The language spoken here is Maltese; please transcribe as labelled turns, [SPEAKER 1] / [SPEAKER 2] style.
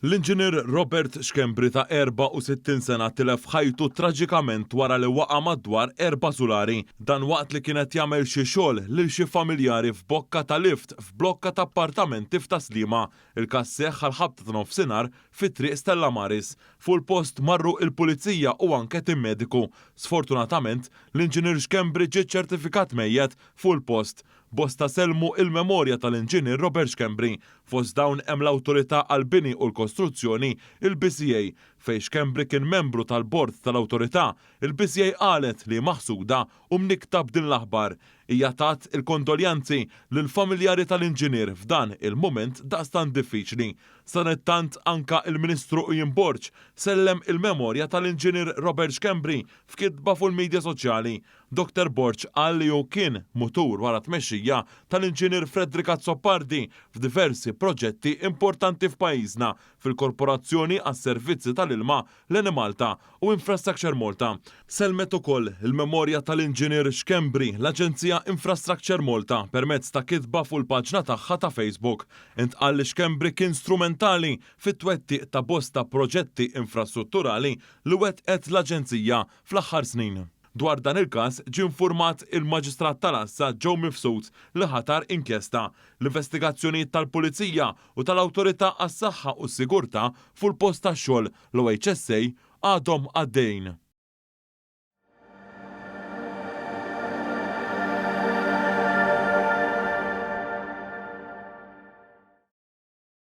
[SPEAKER 1] L-inġinier Robert Xkembri ta' 64 sena tilef ħajtu traġikament wara li waqa' madwar 4 sulari. Dan waqt li kienet jagħmel xi xogħol lil xi familjari f'bokka ta' lift f'blokka ta' appartamenti f'Taslima. Il-każ seħħ għal ħabta ta' nofsinhar fit-triq Stella Maris. Fuq il-post marru il-pulizija u anke tim mediku. Sfortunatament, l-inġinier Xkembri ġie ċertifikat mejjed fuq il-post. Bosta selmu il-memorja tal-inġinier Robert Xkembri. Fost dawn hemm l-Awtorità għall-Bini u l-Kostruzzjoni, il-BCA, fejn Xkembri kien membru tal-bord tal-Awtorità. Il-BCA qalet li maħsuda u mniktab din l-aħbar. Hija tat il-kondoljanzi lill-familjari tal-inġinier f'dan il-mument daqstant diffiċli. Sanettant anka il-Ministru Ujin Borġ sellem il-memorja tal-inġinier Robert Xkembri f'kitba fuq il-medja soċjali. Dr. Borġ qal li hu kien mutur wara tmexxija tal-inġinier Fredrik Azzoppardi f'diversi proġetti importanti f'pajjiżna fil-Korporazzjoni għas-Servizzi tal-Ilma l-Eni Malta u Infrastructure Malta. Selmet ukoll il-memorja tal-inġinier Xkembri l-Aġenzija Infrastructure Malta permezz ta' kitba fuq il-paġna tagħha ta' Facebook. Intqal li Xkembri kien strumentali fit-twettiq ta' bosta proġetti infrastrutturali li wettqet l-Aġenzija fl-aħħar snin. Dwar dan il-każ ġie infurmat il-Maġistrat tal-Assa Joe Mifsud li ħatar inkjesta. L-investigazzjonijiet tal-Pulizija u tal-Awtorità għas-Saħħa u s-Sigurtà fuq il-post tax-xogħol l-OHSA għadhom għaddejjin.